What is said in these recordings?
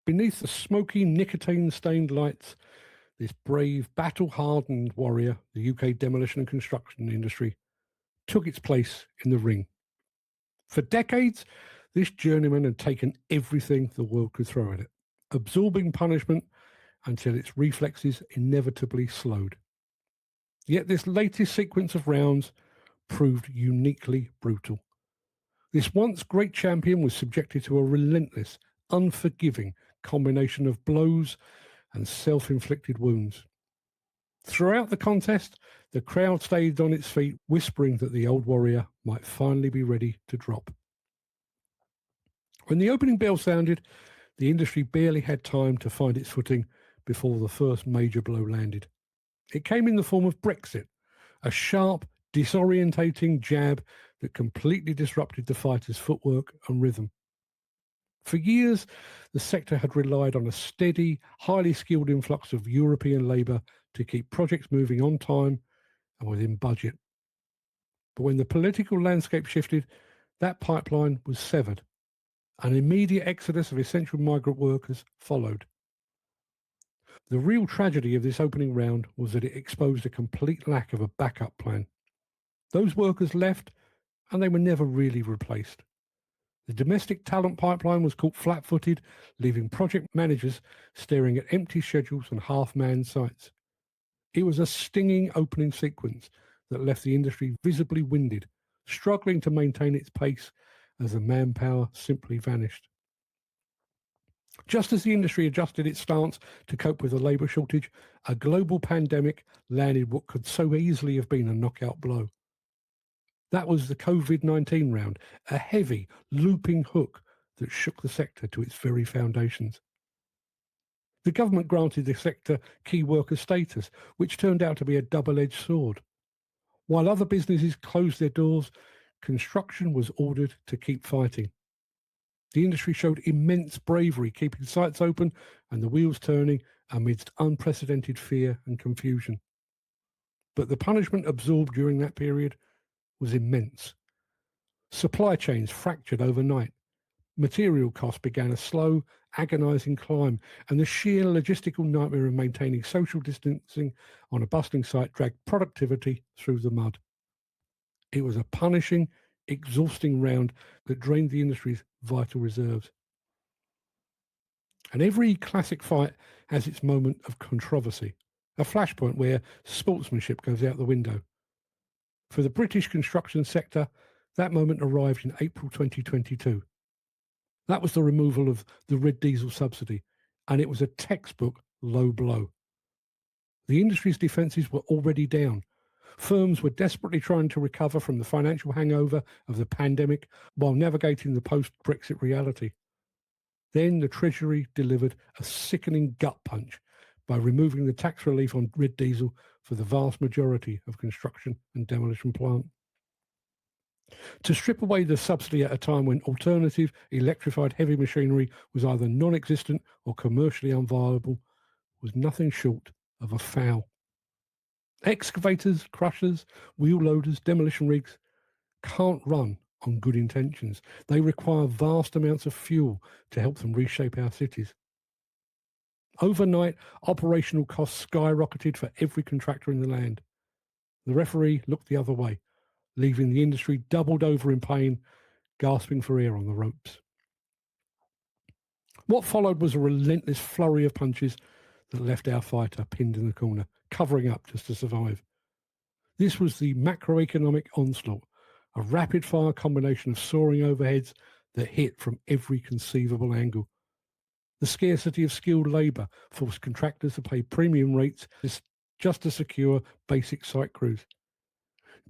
Beneath the smoky, nicotine-stained lights, this brave, battle-hardened warrior, the UK demolition and construction industry, took its place in the ring. For decades, this journeyman had taken everything the world could throw at it, absorbing punishment until its reflexes inevitably slowed. Yet this latest sequence of rounds proved uniquely brutal. This once great champion was subjected to a relentless, unforgiving combination of blows and self-inflicted wounds. Throughout the contest, the crowd stayed on its feet, whispering that the old warrior might finally be ready to drop. When the opening bell sounded, the industry barely had time to find its footing before the first major blow landed. It came in the form of Brexit, a sharp, disorientating jab that completely disrupted the fighters' footwork and rhythm. For years, the sector had relied on a steady, highly skilled influx of European labour to keep projects moving on time and within budget. But when the political landscape shifted, that pipeline was severed. An immediate exodus of essential migrant workers followed. The real tragedy of this opening round was that it exposed a complete lack of a backup plan. Those workers left, and they were never really replaced. The domestic talent pipeline was caught flat-footed, leaving project managers staring at empty schedules and half-manned sites. It was a stinging opening sequence that left the industry visibly winded, struggling to maintain its pace as the manpower simply vanished. Just as the industry adjusted its stance to cope with the labour shortage, a global pandemic landed what could so easily have been a knockout blow. That was the COVID-19 round, a heavy, looping hook that shook the sector to its very foundations. The government granted the sector key worker status, which turned out to be a double-edged sword. While other businesses closed their doors, construction was ordered to keep fighting. The industry showed immense bravery, keeping sites open and the wheels turning amidst unprecedented fear and confusion. But the punishment absorbed during that period was immense. Supply chains fractured overnight. Material costs began a slow, agonising climb, and the sheer logistical nightmare of maintaining social distancing on a bustling site dragged productivity through the mud. It was a punishing, exhausting round that drained the industry's vital reserves. And every classic fight has its moment of controversy, a flashpoint where sportsmanship goes out the window. For the British construction sector, that moment arrived in April 2022. That was the removal of the red diesel subsidy, and it was a textbook low blow. The industry's defences were already down. Firms were desperately trying to recover from the financial hangover of the pandemic while navigating the post-Brexit reality. Then the Treasury delivered a sickening gut punch by removing the tax relief on red diesel for the vast majority of construction and demolition plant. To strip away the subsidy at a time when alternative electrified heavy machinery was either non-existent or commercially unviable was nothing short of a foul. Excavators, crushers, wheel loaders, demolition rigs can't run on good intentions. They require vast amounts of fuel to help them reshape our cities. Overnight, operational costs skyrocketed for every contractor in the land. The referee looked the other way, leaving the industry doubled over in pain, gasping for air on the ropes. What followed was a relentless flurry of punches that left our fighter pinned in the corner, covering up just to survive. This was the macroeconomic onslaught, a rapid-fire combination of soaring overheads that hit from every conceivable angle. The scarcity of skilled labour forced contractors to pay premium rates just to secure basic site crews.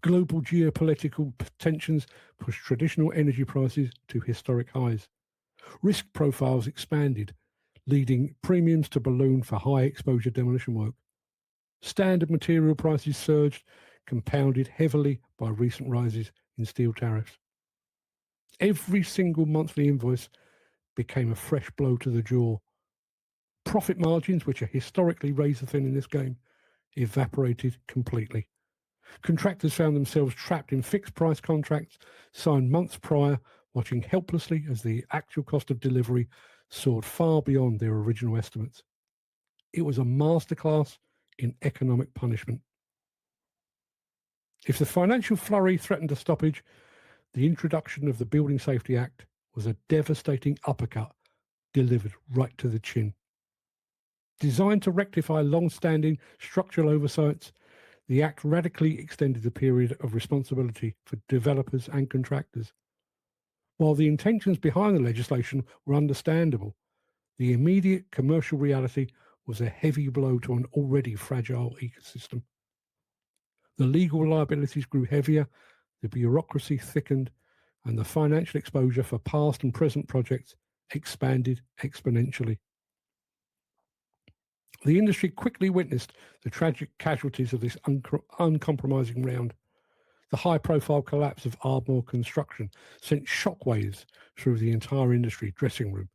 Global geopolitical tensions pushed traditional energy prices to historic highs. Risk profiles expanded, leading premiums to balloon for high-exposure demolition work. Standard material prices surged, compounded heavily by recent rises in steel tariffs. Every single monthly invoice became a fresh blow to the jaw. Profit margins, which are historically razor-thin in this game, evaporated completely. Contractors found themselves trapped in fixed-price contracts signed months prior, watching helplessly as the actual cost of delivery soared far beyond their original estimates. It was a masterclass in economic punishment. If the financial flurry threatened a stoppage, the introduction of the Building Safety Act was a devastating uppercut delivered right to the chin. Designed to rectify long-standing structural oversights, the Act radically extended the period of responsibility for developers and contractors. While the intentions behind the legislation were understandable, the immediate commercial reality was a heavy blow to an already fragile ecosystem. The legal liabilities grew heavier, the bureaucracy thickened, and the financial exposure for past and present projects expanded exponentially. The industry quickly witnessed the tragic casualties of this uncompromising round. The high-profile collapse of Ardmore Construction sent shockwaves through the entire industry dressing room,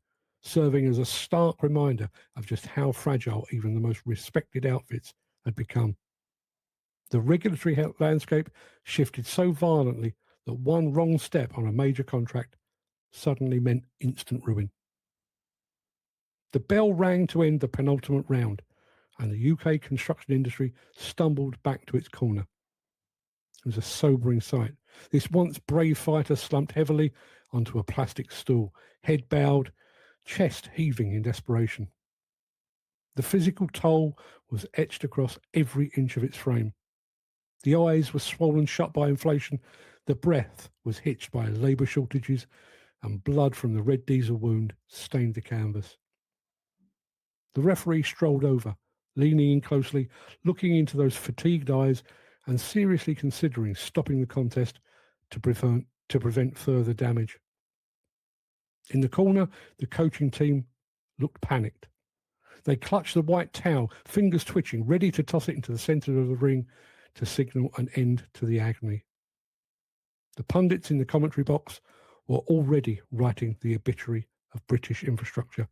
serving as a stark reminder of just how fragile even the most respected outfits had become. The regulatory landscape shifted so violently that one wrong step on a major contract suddenly meant instant ruin. The bell rang to end the penultimate round, and the UK construction industry stumbled back to its corner. It was a sobering sight. This once brave fighter slumped heavily onto a plastic stool, head bowed, chest heaving in desperation. The physical toll was etched across every inch of its frame. The eyes were swollen shut by inflation, the breath was hitched by labour shortages, and blood from the red diesel wound stained the canvas. The referee strolled over, leaning in closely, looking into those fatigued eyes and seriously considering stopping the contest to prevent further damage. In the corner, the coaching team looked panicked. They clutched the white towel, fingers twitching, ready to toss it into the centre of the ring to signal an end to the agony. The pundits in the commentary box were already writing the obituary of British infrastructure.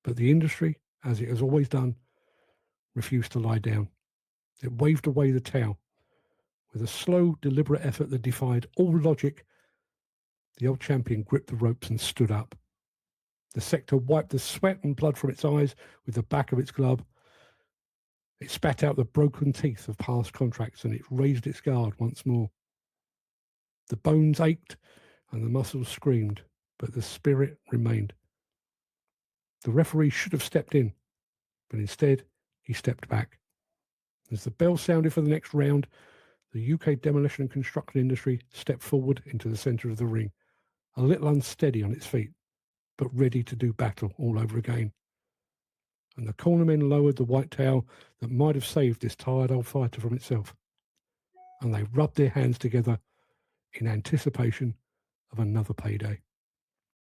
But the industry, as it has always done, refused to lie down. It waved away the towel. With a slow, deliberate effort that defied all logic, the old champion gripped the ropes and stood up. The sector wiped the sweat and blood from its eyes with the back of its glove. It spat out the broken teeth of past contracts, and it raised its guard once more. The bones ached and the muscles screamed, but the spirit remained. The referee should have stepped in, but instead he stepped back. As the bell sounded for the next round, the UK demolition and construction industry stepped forward into the centre of the ring, a little unsteady on its feet, but ready to do battle all over again. And the cornermen lowered the white towel that might have saved this tired old fighter from itself, and they rubbed their hands together in anticipation of another payday.